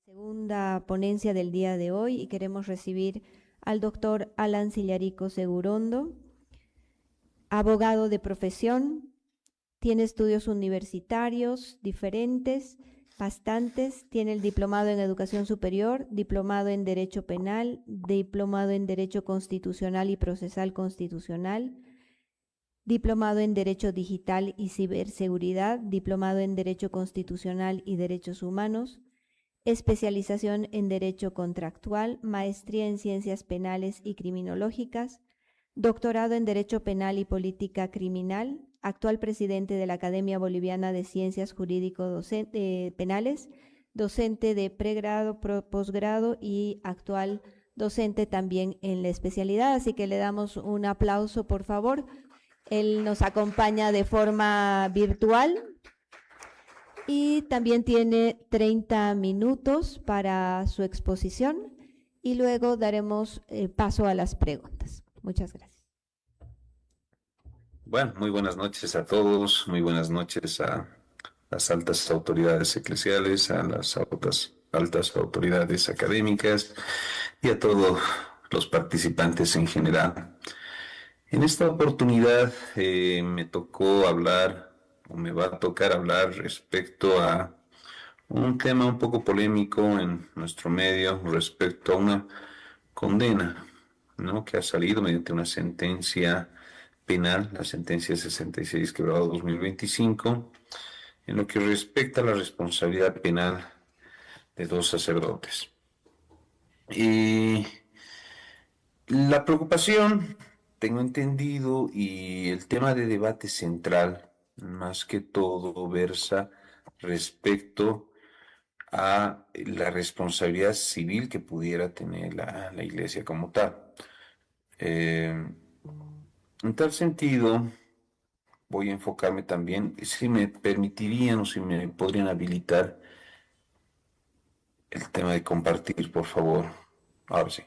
Segunda ponencia del día de hoy y queremos recibir al doctor Alan Sillarico Segurondo, abogado de profesión, tiene estudios universitarios diferentes, bastantes, tiene el diplomado en educación superior, diplomado en derecho penal, diplomado en derecho constitucional y procesal constitucional, diplomado en derecho digital y ciberseguridad, diplomado en derecho constitucional y derechos humanos, especialización en Derecho Contractual, maestría en Ciencias Penales y Criminológicas, doctorado en Derecho Penal y Política Criminal, actual presidente de la Academia Boliviana de Ciencias Jurídico-Penales, docente de pregrado, posgrado y actual docente también en la especialidad. Así que le damos un aplauso, por favor. Él nos acompaña de forma virtual. Y también tiene 30 minutos para su exposición y luego daremos paso a las preguntas. Muchas gracias. Bueno, muy buenas noches a todos, muy buenas noches a las altas autoridades eclesiales, a las altas autoridades académicas y a todos los participantes en general. En esta oportunidad me tocó hablar, o me va a tocar hablar respecto a un tema un poco polémico en nuestro medio respecto a una condena, ¿no?, que ha salido mediante una sentencia penal, la sentencia 66/2025, en lo que respecta a la responsabilidad penal de dos sacerdotes. Y la preocupación, tengo entendido, y el tema de debate central, más que todo, versa respecto a la responsabilidad civil que pudiera tener la Iglesia como tal. En tal sentido, voy a enfocarme también, si me permitirían o si me podrían habilitar el tema de compartir, por favor. Ahora sí.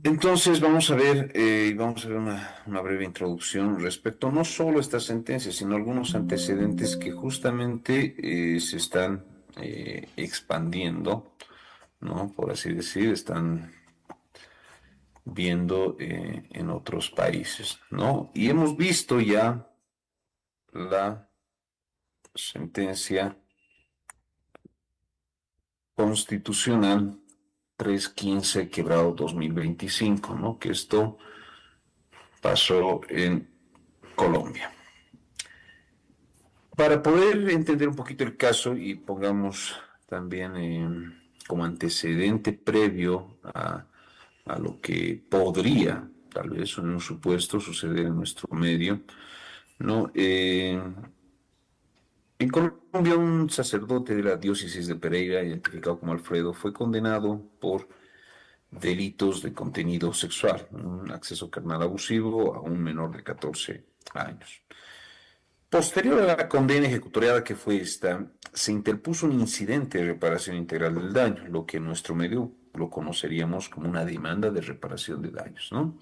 Entonces vamos a ver una breve introducción respecto no solo a esta sentencia, sino a algunos antecedentes que justamente se están expandiendo, ¿no?, por así decir, están viendo en otros países, ¿no? Y hemos visto ya la sentencia constitucional 315/2025, ¿no?, que esto pasó en Colombia. Para poder entender un poquito el caso y pongamos también como antecedente previo a lo que podría, tal vez en un supuesto, suceder en nuestro medio, ¿no? En Colombia, un sacerdote de la diócesis de Pereira, identificado como Alfredo, fue condenado por delitos de contenido sexual, un acceso carnal abusivo a un menor de 14 años. Posterior a la condena ejecutoriada que fue esta, se interpuso un incidente de reparación integral del daño, lo que en nuestro medio lo conoceríamos como una demanda de reparación de daños, ¿no?,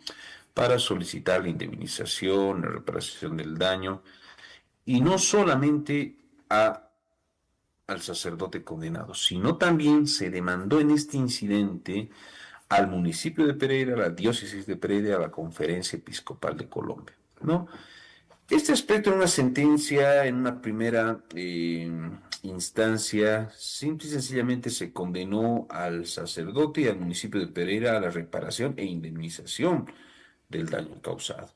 para solicitar la indemnización, la reparación del daño, y no solamente al sacerdote condenado, sino también se demandó en este incidente al municipio de Pereira, a la diócesis de Pereira, a la Conferencia Episcopal de Colombia, ¿no? Este aspecto en una sentencia, en una primera instancia, simple y sencillamente se condenó al sacerdote y al municipio de Pereira a la reparación e indemnización del daño causado.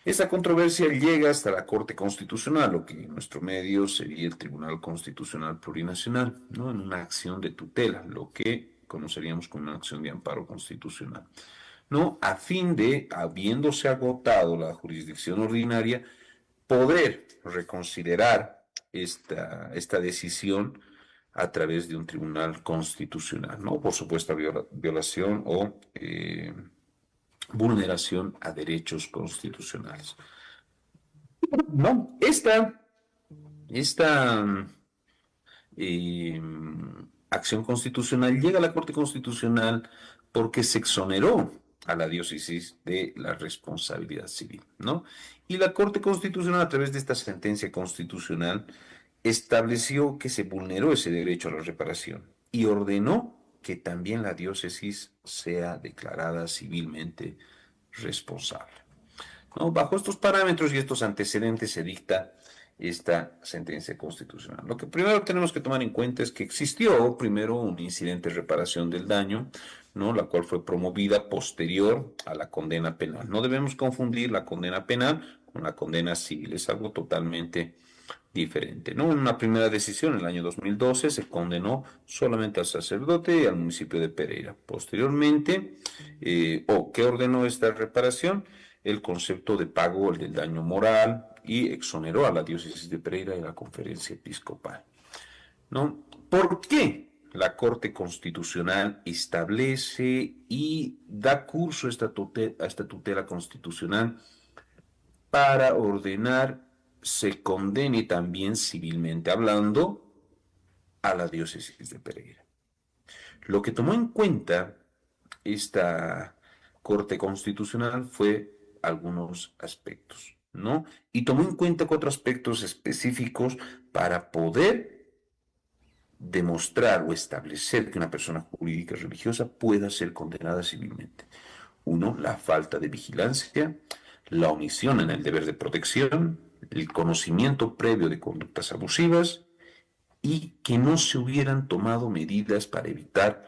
Esta controversia llega hasta la Corte Constitucional, lo que en nuestro medio sería el Tribunal Constitucional Plurinacional, ¿no?, en una acción de tutela, lo que conoceríamos como una acción de amparo constitucional, ¿no?, a fin de, habiéndose agotado la jurisdicción ordinaria, poder reconsiderar esta decisión a través de un tribunal constitucional, ¿no?, por supuesta violación o vulneración a derechos constitucionales. No, esta acción constitucional llega a la Corte Constitucional porque se exoneró a la diócesis de la responsabilidad civil, ¿no? Y la Corte Constitucional, a través de esta sentencia constitucional, estableció que se vulneró ese derecho a la reparación y ordenó que también la diócesis sea declarada civilmente responsable, ¿no? Bajo estos parámetros y estos antecedentes se dicta esta sentencia constitucional. Lo que primero tenemos que tomar en cuenta es que existió primero un incidente de reparación del daño, ¿no? La cual fue promovida posterior a la condena penal. No debemos confundir la condena penal con la condena civil, es algo totalmente diferente, ¿no? En una primera decisión, en el año 2012, se condenó solamente al sacerdote y al municipio de Pereira. Posteriormente, ¿qué ordenó esta reparación? El concepto de pago el del daño moral y exoneró a la diócesis de Pereira y a la conferencia episcopal, ¿no? ¿Por qué la Corte Constitucional establece y da curso a esta tutela constitucional para ordenar se condene también civilmente hablando a la diócesis de Pereira? Lo que tomó en cuenta esta Corte Constitucional fue algunos aspectos, ¿no? Y tomó en cuenta cuatro aspectos específicos para poder demostrar o establecer que una persona jurídica religiosa pueda ser condenada civilmente. Uno, la falta de vigilancia, la omisión en el deber de protección, el conocimiento previo de conductas abusivas y que no se hubieran tomado medidas para evitar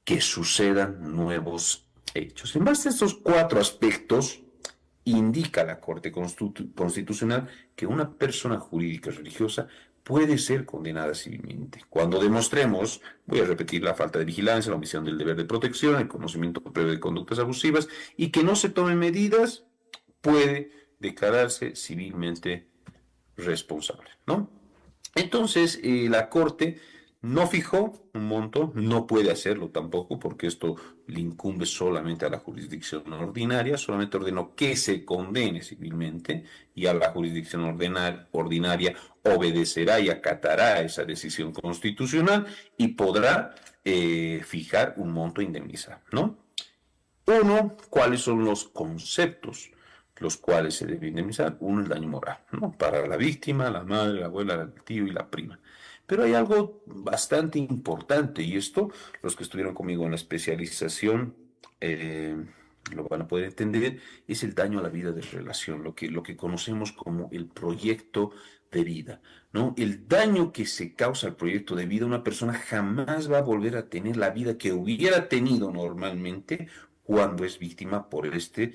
que sucedan nuevos hechos. En base a estos cuatro aspectos, indica la Corte Constitucional que una persona jurídica religiosa puede ser condenada civilmente. Cuando demostremos, voy a repetir, la falta de vigilancia, la omisión del deber de protección, el conocimiento previo de conductas abusivas y que no se tomen medidas, puede declararse civilmente responsable, ¿no? Entonces, la Corte no fijó un monto, no puede hacerlo tampoco, porque esto le incumbe solamente a la jurisdicción ordinaria, solamente ordenó que se condene civilmente y a la jurisdicción ordinaria obedecerá y acatará esa decisión constitucional y podrá fijar un monto indemnizable, ¿no? Uno, ¿cuáles son los conceptos los cuales se debe indemnizar? Uno, el daño moral, ¿no? Para la víctima, la madre, la abuela, el tío y la prima. Pero hay algo bastante importante, y esto, los que estuvieron conmigo en la especialización lo van a poder entender, es el daño a la vida de relación, lo que conocemos como el proyecto de vida, ¿no? El daño que se causa al proyecto de vida, una persona jamás va a volver a tener la vida que hubiera tenido normalmente cuando es víctima por este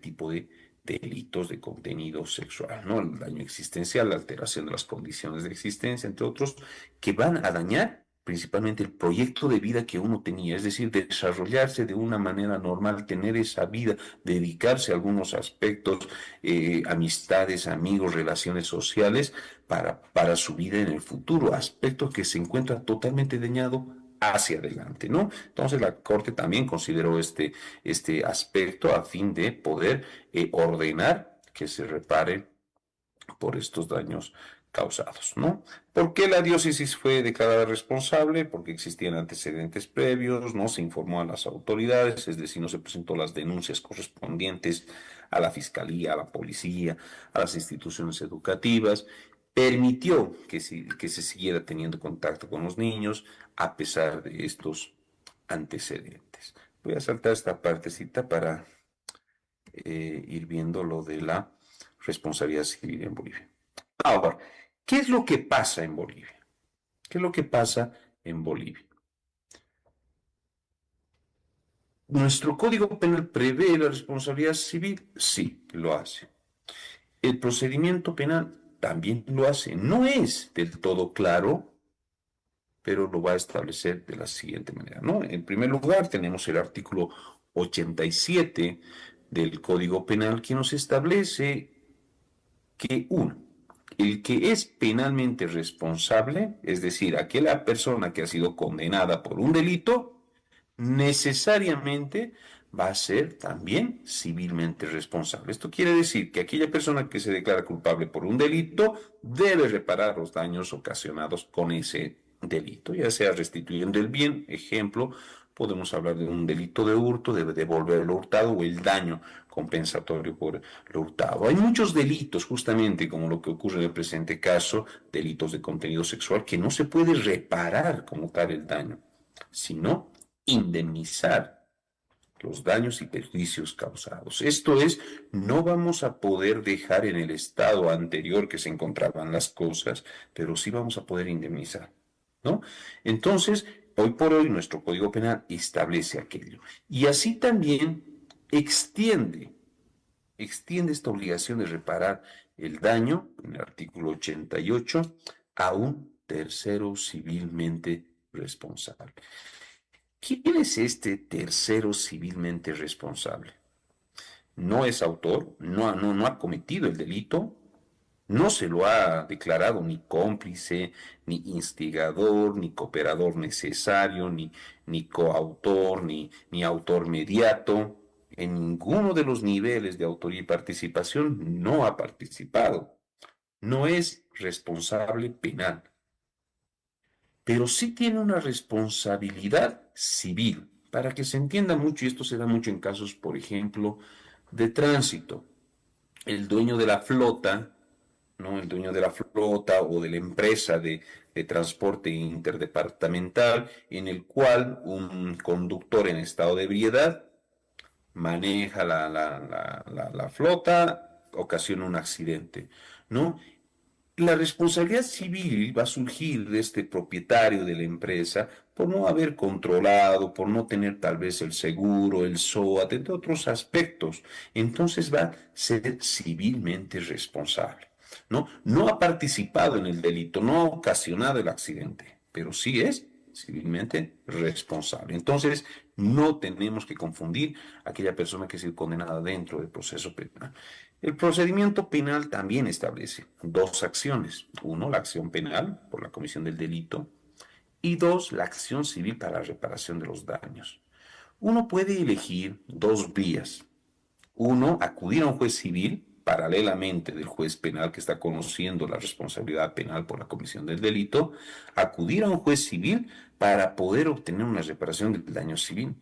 tipo de delitos de contenido sexual, ¿no? El daño existencial, la alteración de las condiciones de existencia, entre otros, que van a dañar principalmente el proyecto de vida que uno tenía, es decir, desarrollarse de una manera normal, tener esa vida, dedicarse a algunos aspectos, amistades, amigos, relaciones sociales para su vida en el futuro, aspectos que se encuentran totalmente dañados hacia adelante, ¿no? Entonces la Corte también consideró este aspecto a fin de poder ordenar que se repare por estos daños causados, ¿no? ¿Por qué la diócesis fue declarada responsable? Porque existían antecedentes previos, no se informó a las autoridades, es decir, no se presentó las denuncias correspondientes a la fiscalía, a la policía, a las instituciones educativas, permitió que se siguiera teniendo contacto con los niños a pesar de estos antecedentes. Voy a saltar esta partecita para ir viendo lo de la responsabilidad civil en Bolivia. Ahora, ¿qué es lo que pasa en Bolivia? ¿Qué es lo que pasa en Bolivia? ¿Nuestro Código Penal prevé la responsabilidad civil? Sí, lo hace. El procedimiento penal también lo hace. No es del todo claro, pero lo va a establecer de la siguiente manera, ¿no? En primer lugar, tenemos el artículo 87 del Código Penal que nos establece que uno, el que es penalmente responsable, es decir, aquella persona que ha sido condenada por un delito, necesariamente va a ser también civilmente responsable. Esto quiere decir que aquella persona que se declara culpable por un delito debe reparar los daños ocasionados con ese delito, ya sea restituyendo el bien, ejemplo, podemos hablar de un delito de hurto, de devolver lo hurtado o el daño compensatorio por lo hurtado. Hay muchos delitos, justamente como lo que ocurre en el presente caso, delitos de contenido sexual, que no se puede reparar como tal el daño, sino indemnizar los daños y perjuicios causados. Esto es, no vamos a poder dejar en el estado anterior que se encontraban las cosas, pero sí vamos a poder indemnizar, ¿no? Entonces, hoy por hoy nuestro Código Penal establece aquello. Y así también extiende, extiende esta obligación de reparar el daño, en el artículo 88, a un tercero civilmente responsable. ¿Quién es este tercero civilmente responsable? No es autor, no ha cometido el delito, no se lo ha declarado ni cómplice, ni instigador, ni cooperador necesario, ni coautor, ni autor mediato. En ninguno de los niveles de autoría y participación no ha participado. No es responsable penal, pero sí tiene una responsabilidad civil. Para que se entienda mucho, y esto se da mucho en casos, por ejemplo, de tránsito. El dueño de la flota, ¿no? El dueño de la flota o de la empresa de transporte interdepartamental, en el cual un conductor en estado de ebriedad maneja la flota, ocasiona un accidente, ¿no? La responsabilidad civil va a surgir de este propietario de la empresa por no haber controlado, por no tener tal vez el seguro, el SOAT, entre otros aspectos. Entonces va a ser civilmente responsable, ¿no? No ha participado en el delito, no ha ocasionado el accidente, pero sí es civilmente responsable. Entonces, no tenemos que confundir a aquella persona que es condenada dentro del proceso penal. El procedimiento penal también establece dos acciones. Uno, la acción penal por la comisión del delito y dos, la acción civil para la reparación de los daños. Uno puede elegir dos vías. Uno, acudir a un juez civil paralelamente del juez penal que está conociendo la responsabilidad penal por la comisión del delito, acudir a un juez civil para poder obtener una reparación del daño civil.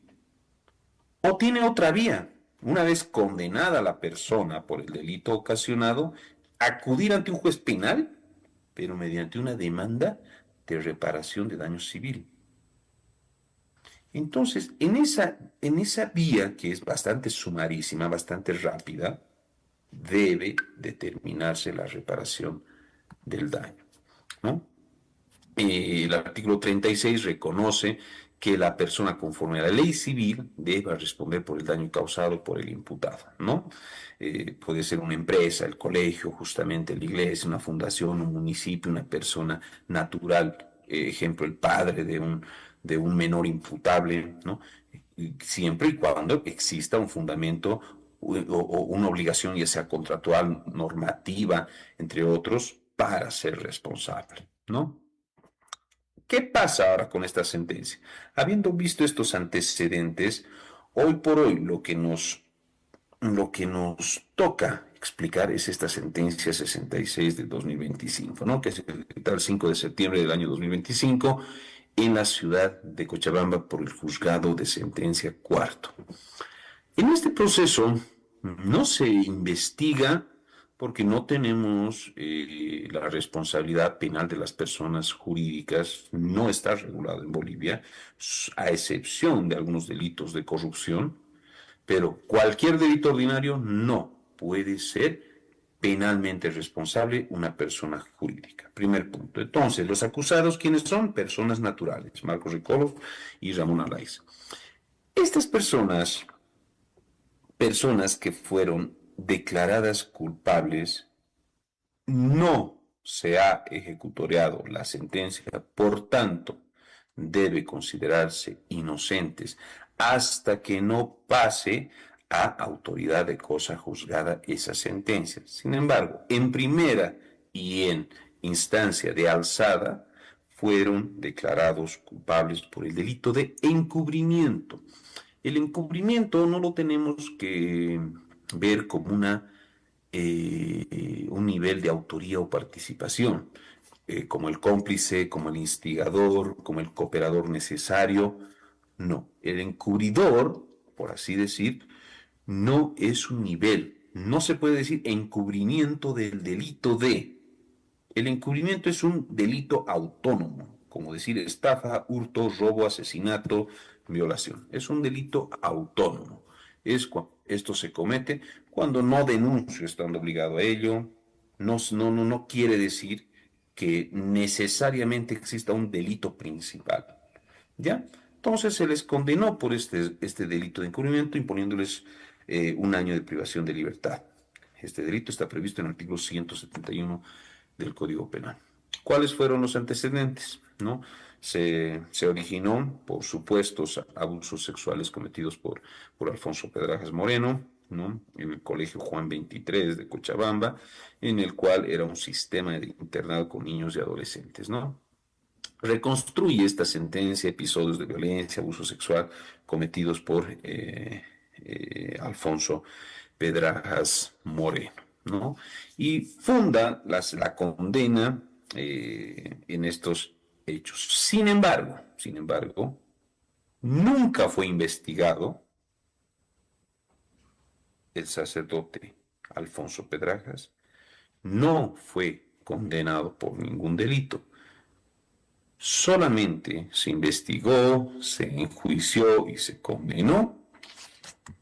O tiene otra vía, una vez condenada la persona por el delito ocasionado, acudir ante un juez penal, pero mediante una demanda de reparación de daño civil. Entonces, en esa vía, que es bastante sumarísima, bastante rápida, debe determinarse la reparación del daño, ¿no? El artículo 36 reconoce que la persona conforme a la ley civil debe responder por el daño causado por el imputado, ¿no? Puede ser una empresa, el colegio, justamente la iglesia, una fundación, un municipio, una persona natural, ejemplo, el padre de un menor imputable, ¿no? Siempre y cuando exista un fundamento o una obligación, ya sea contractual, normativa, entre otros, para ser responsable, ¿no? ¿Qué pasa ahora con esta sentencia? Habiendo visto estos antecedentes, hoy por hoy lo que nos toca explicar es esta sentencia 66 del 2025, ¿no? Que se dictó el 5 de septiembre del año 2025 en la ciudad de Cochabamba por el juzgado de sentencia cuarto. En este proceso no se investiga porque no tenemos la responsabilidad penal de las personas jurídicas, no está regulado en Bolivia, a excepción de algunos delitos de corrupción, pero cualquier delito ordinario no puede ser penalmente responsable una persona jurídica. Primer punto. Entonces, los acusados, ¿quiénes son? Personas naturales, Marcos Ricolov y Ramón Arraiz. Estas personas que fueron declaradas culpables, no se ha ejecutoriado la sentencia, por tanto, debe considerarse inocentes hasta que no pase a autoridad de cosa juzgada esa sentencia. Sin embargo, en primera y en instancia de alzada, fueron declarados culpables por el delito de encubrimiento. El encubrimiento no lo tenemos que ver como un nivel de autoría o participación, como el cómplice, como el instigador, como el cooperador necesario. No, el encubridor, por así decir, no es un nivel. No se puede decir encubrimiento del delito de. El encubrimiento es un delito autónomo, como decir estafa, hurto, robo, asesinato, violación. Es un delito autónomo. Esto se comete cuando no denuncio estando obligado a ello. No quiere decir que necesariamente exista un delito principal. ¿Ya? Entonces se les condenó por este delito de encubrimiento, imponiéndoles 1 año de privación de libertad. Este delito está previsto en el artículo 171 del Código Penal. ¿Cuáles fueron los antecedentes? ¿No? Se originó por supuestos abusos sexuales cometidos por Alfonso Pedrajas Moreno, ¿no? En el Colegio Juan 23 de Cochabamba, en el cual era un sistema de internado con niños y adolescentes, ¿no? Reconstruye esta sentencia episodios de violencia, abuso sexual cometidos por Alfonso Pedrajas Moreno, ¿no? Y funda la condena en estos hechos. Sin embargo, nunca fue investigado el sacerdote Alfonso Pedrajas, no fue condenado por ningún delito. Solamente se investigó, se enjuició y se condenó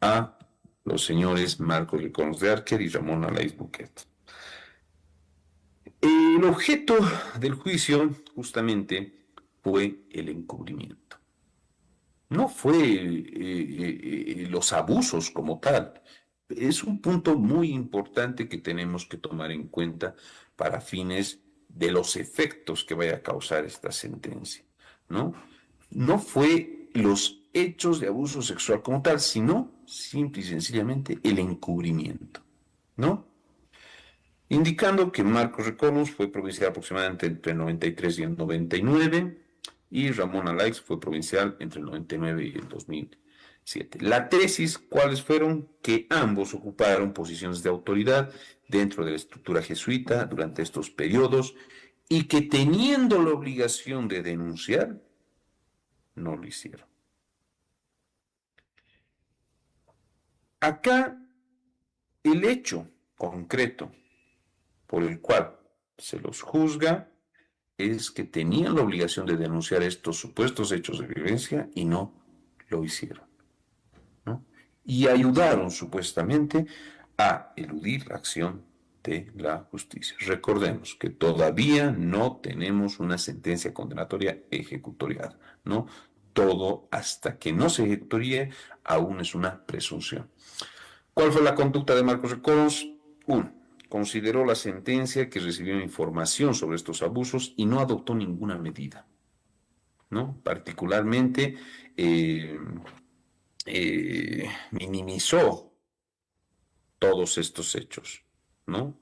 a los señores Marcos Reconos de Arquer y Ramón Alaís Buquet. El objeto del juicio justamente fue el encubrimiento. No fue los abusos como tal. Es un punto muy importante que tenemos que tomar en cuenta para fines de los efectos que vaya a causar esta sentencia, ¿no? No fue los hechos de abuso sexual como tal, sino simple y sencillamente el encubrimiento, ¿no? Indicando que Marcos Reconos fue provincial aproximadamente entre el 93 y el 99, y Ramón Alaix fue provincial entre el 99 y el 2007. La tesis, ¿cuáles fueron? Que ambos ocuparon posiciones de autoridad dentro de la estructura jesuita durante estos periodos y que teniendo la obligación de denunciar, no lo hicieron. Acá, el hecho concreto por el cual se los juzga es que tenían la obligación de denunciar estos supuestos hechos de violencia y no lo hicieron, ¿no? Y ayudaron supuestamente a eludir la acción de la justicia. Recordemos que todavía no tenemos una sentencia condenatoria ejecutoriada, ¿no? Todo hasta que no se ejecutorie aún es una presunción. ¿Cuál fue la conducta de Marcos Reconos? 1. Consideró la sentencia que recibió información sobre estos abusos y no adoptó ninguna medida, ¿no? Particularmente minimizó todos estos hechos, ¿no?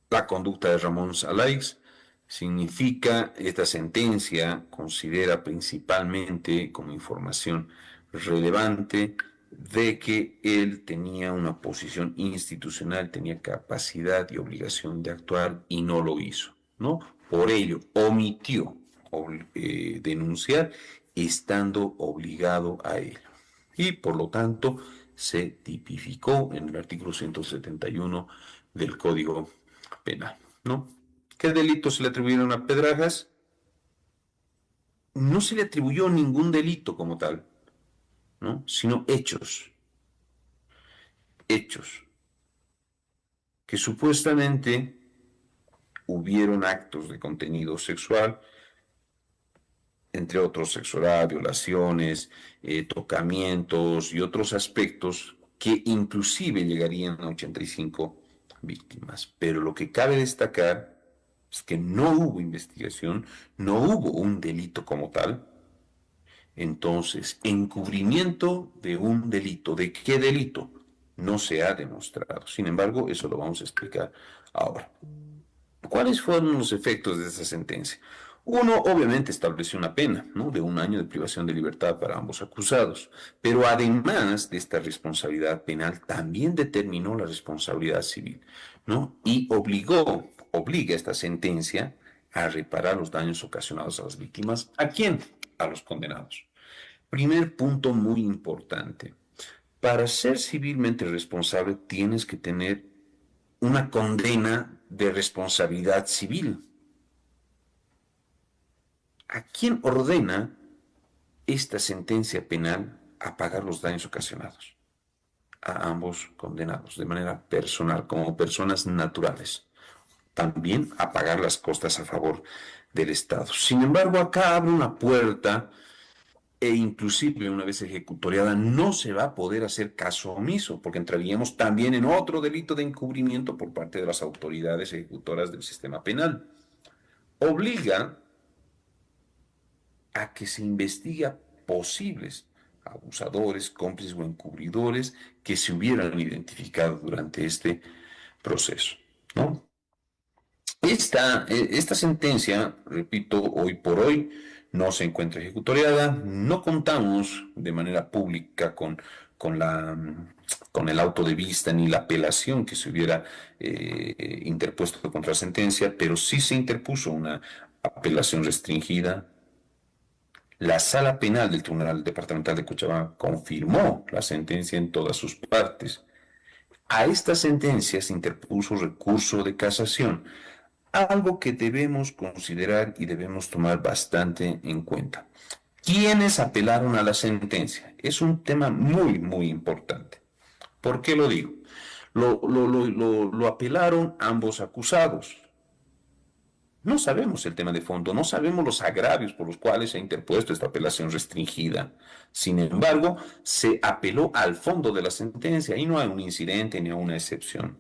La conducta de Ramón Alaix significa, esta sentencia considera principalmente como información relevante de que él tenía una posición institucional, tenía capacidad y obligación de actuar y no lo hizo, ¿no? Por ello, omitió denunciar estando obligado a ello. Y por lo tanto, se tipificó en el artículo 171 del Código Penal, ¿no? ¿Qué delitos se le atribuyeron a Pedrajas? No se le atribuyó ningún delito como tal, ¿no? Sino hechos que supuestamente hubieron actos de contenido sexual, entre otros sexualidad, violaciones, tocamientos y otros aspectos que inclusive llegarían a 85 víctimas. Pero lo que cabe destacar es que no hubo investigación, no hubo un delito como tal. Entonces, encubrimiento de un delito. ¿De qué delito? No se ha demostrado. Sin embargo, eso lo vamos a explicar ahora. ¿Cuáles fueron los efectos de esa sentencia? Uno, obviamente, estableció una pena, ¿no?, de 1 año de privación de libertad para ambos acusados, pero además de esta responsabilidad penal, también determinó la responsabilidad civil, ¿no? Y obliga esta sentencia a reparar los daños ocasionados a las víctimas. ¿A quién? a los condenados. Primer punto muy importante. Para ser civilmente responsable tienes que tener una condena de responsabilidad civil. ¿A quién ordena esta sentencia penal a pagar los daños ocasionados? A ambos condenados de manera personal, como personas naturales. También a pagar las costas a favor del Estado. Sin embargo, acá abre una puerta e inclusive una vez ejecutoriada no se va a poder hacer caso omiso, porque entraríamos también en otro delito de encubrimiento por parte de las autoridades ejecutoras del sistema penal. Obliga a que se investigue a posibles abusadores, cómplices o encubridores que se hubieran identificado durante este proceso, ¿no? Esta sentencia, repito, hoy por hoy no se encuentra ejecutoriada, no contamos de manera pública con, la, con el auto de vista ni la apelación que se hubiera interpuesto contra la sentencia, pero sí se interpuso una apelación restringida. La Sala Penal del Tribunal Departamental de Cochabamba confirmó la sentencia en todas sus partes. A esta sentencia se interpuso recurso de casación, algo que debemos considerar y debemos tomar bastante en cuenta. ¿Quiénes apelaron a la sentencia? Es un tema muy, muy importante. ¿Por qué lo digo? Lo apelaron ambos acusados. No sabemos el tema de fondo, no sabemos los agravios por los cuales se ha interpuesto esta apelación restringida. Sin embargo, se apeló al fondo de la sentencia y no a un incidente ni a una excepción.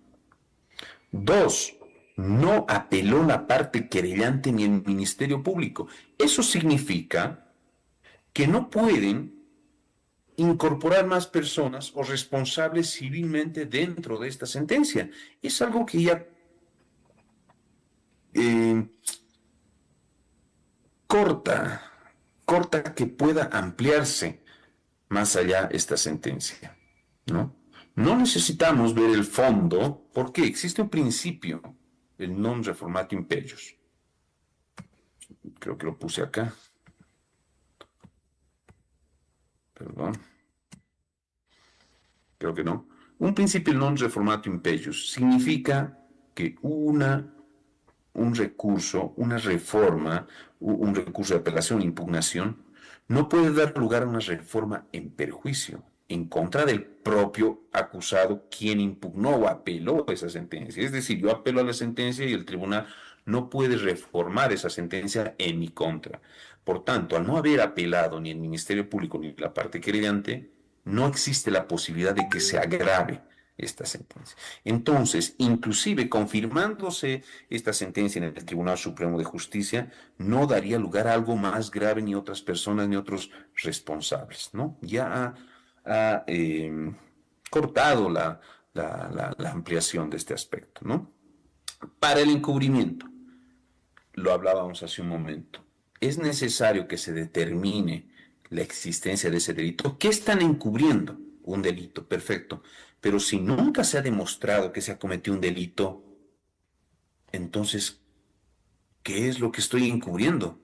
Dos, no apeló la parte querellante ni el Ministerio Público. Eso significa que no pueden incorporar más personas o responsables civilmente dentro de esta sentencia. Es algo que ya corta que pueda ampliarse más allá esta sentencia, ¿no? No necesitamos ver el fondo porque existe un principio, el non reformatio imperius. Creo que lo puse acá. Perdón. Creo que no. Un principio non reformatio imperius significa que un recurso, una reforma, un recurso de apelación, impugnación, no puede dar lugar a una reforma en perjuicio, en contra del propio acusado quien impugnó o apeló esa sentencia. Es decir, yo apelo a la sentencia y el tribunal no puede reformar esa sentencia en mi contra. Por tanto, al no haber apelado ni el Ministerio Público ni la parte querellante, no existe la posibilidad de que se agrave esta sentencia. Entonces, inclusive confirmándose esta sentencia en el Tribunal Supremo de Justicia, no daría lugar a algo más grave ni otras personas ni otros responsables, ¿no? Ya ha cortado la ampliación de este aspecto, ¿no? Para el encubrimiento, lo hablábamos hace un momento, es necesario que se determine la existencia de ese delito. ¿Qué están encubriendo? Un delito, perfecto. Pero si nunca se ha demostrado que se ha cometido un delito, entonces, ¿qué es lo que estoy encubriendo?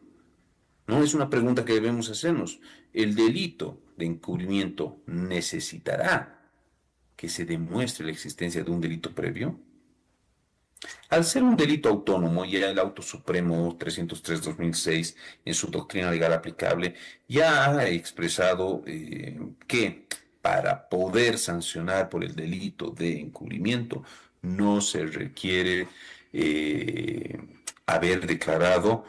No es una pregunta que debemos hacernos. ¿El delito de encubrimiento necesitará que se demuestre la existencia de un delito previo? Al ser un delito autónomo, ya el Auto Supremo 303-2006, en su doctrina legal aplicable, ya ha expresado que para poder sancionar por el delito de encubrimiento no se requiere haber declarado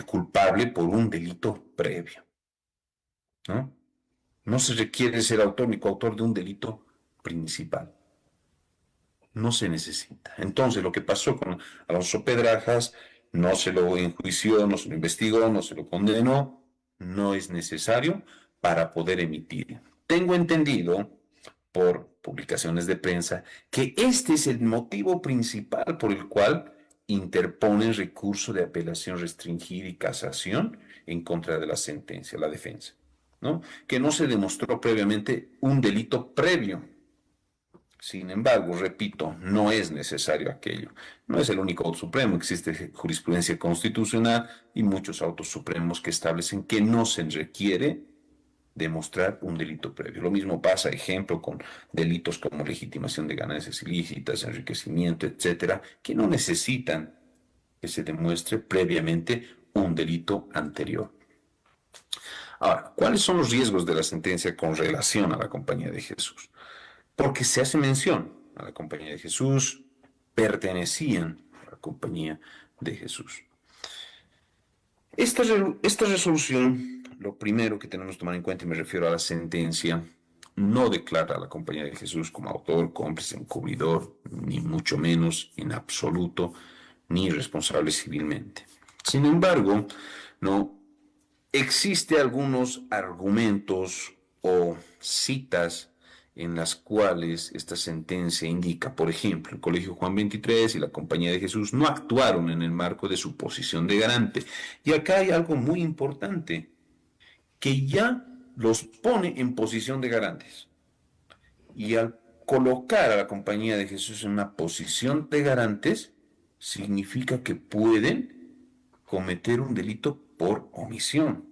culpable por un delito previo, ¿no? No se requiere ser autor ni coautor de un delito principal. No se necesita. Entonces, lo que pasó con Alonso Pedrajas, no se lo enjuició, no se lo investigó, no se lo condenó, no es necesario para poder emitir. Tengo entendido por publicaciones de prensa que este es el motivo principal por el cual interponen recurso de apelación restringida y casación en contra de la sentencia, la defensa, ¿no? Que no se demostró previamente un delito previo. Sin embargo, repito, no es necesario aquello. No es el único auto supremo, existe jurisprudencia constitucional y muchos autos supremos que establecen que no se requiere demostrar un delito previo. Lo mismo pasa, ejemplo, con delitos como legitimación de ganancias ilícitas, enriquecimiento, etcétera, que no necesitan que se demuestre previamente un delito anterior. Ahora, ¿cuáles son los riesgos de la sentencia con relación a la Compañía de Jesús? Porque se hace mención a la Compañía de Jesús, pertenecían a la Compañía de Jesús. Esta resolución, lo primero que tenemos que tomar en cuenta, y me refiero a la sentencia, no declara a la Compañía de Jesús como autor, cómplice, encubridor, ni mucho menos en absoluto, ni responsable civilmente. Sin embargo, no existe algunos argumentos o citas en las cuales esta sentencia indica, por ejemplo, el Colegio Juan XXIII y la Compañía de Jesús no actuaron en el marco de su posición de garante. Y acá hay algo muy importante, que ya los pone en posición de garantes. Y al colocar a la Compañía de Jesús en una posición de garantes, significa que pueden cometer un delito por omisión.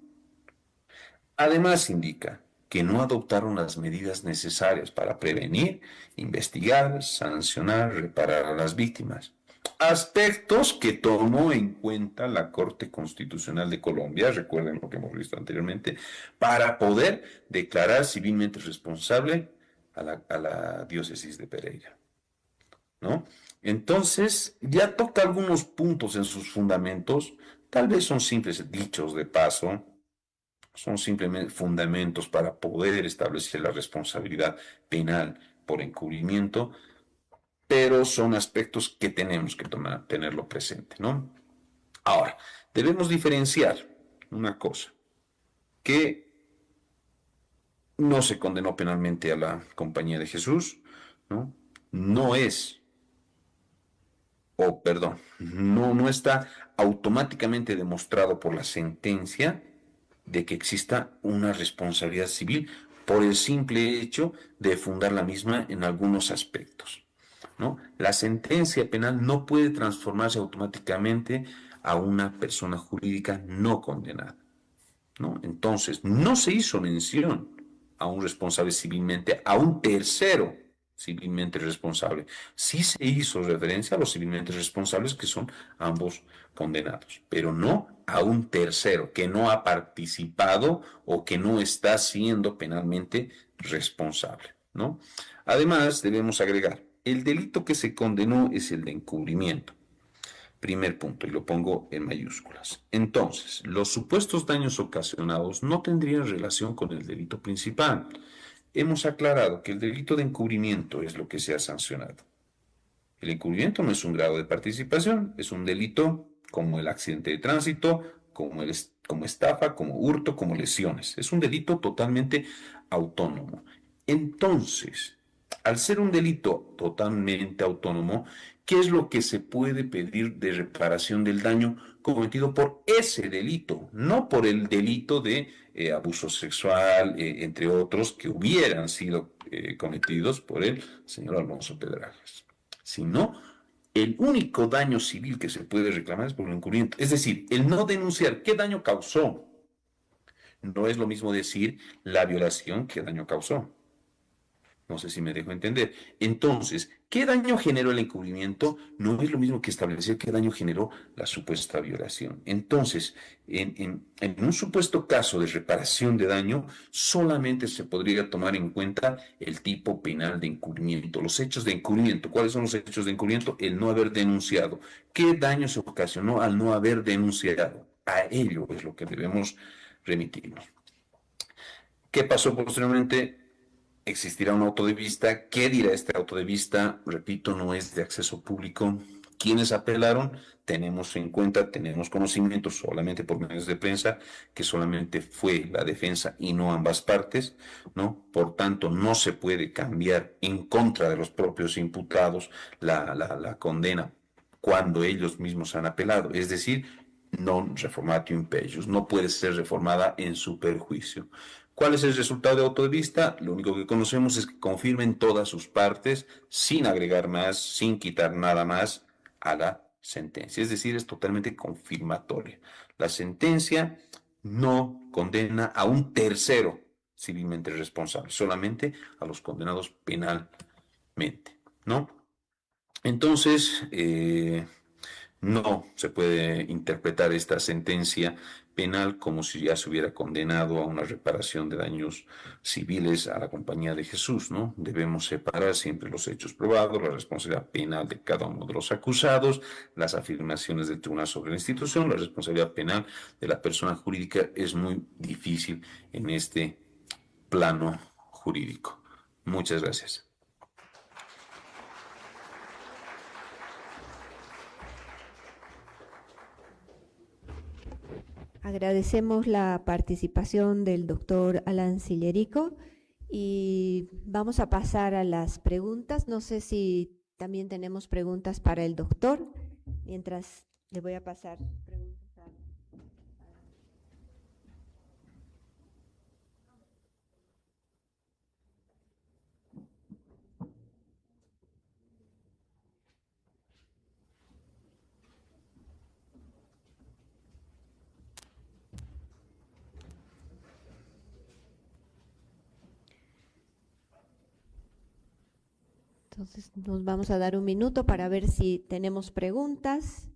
Además indica que no adoptaron las medidas necesarias para prevenir, investigar, sancionar, reparar a las víctimas. Aspectos que tomó en cuenta la Corte Constitucional de Colombia, recuerden lo que hemos visto anteriormente, para poder declarar civilmente responsable a la diócesis de Pereira, ¿no? Entonces, ya toca algunos puntos en sus fundamentos, tal vez son simples dichos de paso, son simplemente fundamentos para poder establecer la responsabilidad penal por encubrimiento, pero son aspectos que tenemos que tenerlo presente, ¿no? Ahora, debemos diferenciar una cosa, que no se condenó penalmente a la Compañía de Jesús, ¿no? No es, o perdón, no está automáticamente demostrado por la sentencia de que exista una responsabilidad civil por el simple hecho de fundar la misma en algunos aspectos, ¿no? La sentencia penal no puede transformarse automáticamente a una persona jurídica no condenada, ¿no? Entonces, no se hizo mención a un responsable civilmente, a un tercero civilmente responsable. Sí se hizo referencia a los civilmente responsables, que son ambos condenados, pero no a un tercero que no ha participado o que no está siendo penalmente responsable, ¿no? Además, debemos agregar, el delito que se condenó es el de encubrimiento. Primer punto, y lo pongo en mayúsculas. Entonces, los supuestos daños ocasionados no tendrían relación con el delito principal. Hemos aclarado que el delito de encubrimiento es lo que se ha sancionado. El encubrimiento no es un grado de participación, es un delito como el accidente de tránsito, como estafa, como hurto, como lesiones. Es un delito totalmente autónomo. Entonces, al ser un delito totalmente autónomo, ¿qué es lo que se puede pedir de reparación del daño cometido por ese delito? No por el delito de abuso sexual, entre otros, que hubieran sido cometidos por el señor Alonso Pedrajas, sino el único daño civil que se puede reclamar es por el encubrimiento. Es decir, el no denunciar qué daño causó. No es lo mismo decir la violación qué daño causó. No sé si me dejo entender. Entonces, ¿qué daño generó el encubrimiento? No es lo mismo que establecer qué daño generó la supuesta violación. Entonces, en un supuesto caso de reparación de daño, solamente se podría tomar en cuenta el tipo penal de encubrimiento, los hechos de encubrimiento. ¿Cuáles son los hechos de encubrimiento? El no haber denunciado. ¿Qué daño se ocasionó al no haber denunciado? A ello es lo que debemos remitirnos. ¿Qué pasó posteriormente? Existirá un auto de vista. ¿Qué dirá este auto de vista? Repito, no es de acceso público. ¿Quiénes apelaron? Tenemos en cuenta, tenemos conocimiento solamente por medios de prensa, que solamente fue la defensa y no ambas partes, ¿no? Por tanto, no se puede cambiar en contra de los propios imputados la condena cuando ellos mismos han apelado. Es decir, non reformatio impeius, no puede ser reformada en su perjuicio. ¿Cuál es el resultado de auto de vista? Lo único que conocemos es que confirmen todas sus partes sin agregar más, sin quitar nada más a la sentencia. Es decir, es totalmente confirmatoria. La sentencia no condena a un tercero civilmente responsable, solamente a los condenados penalmente, ¿no? Entonces, no se puede interpretar esta sentencia penal como si ya se hubiera condenado a una reparación de daños civiles a la Compañía de Jesús, ¿no? Debemos separar siempre los hechos probados, la responsabilidad penal de cada uno de los acusados, las afirmaciones del tribunal sobre la institución, la responsabilidad penal de la persona jurídica es muy difícil en este plano jurídico. Muchas gracias. Agradecemos la participación del doctor Alan Cillerico y vamos a pasar a las preguntas. No sé si también tenemos preguntas para el doctor, mientras le voy a pasar preguntas a... Entonces nos vamos a dar un minuto para ver si tenemos preguntas.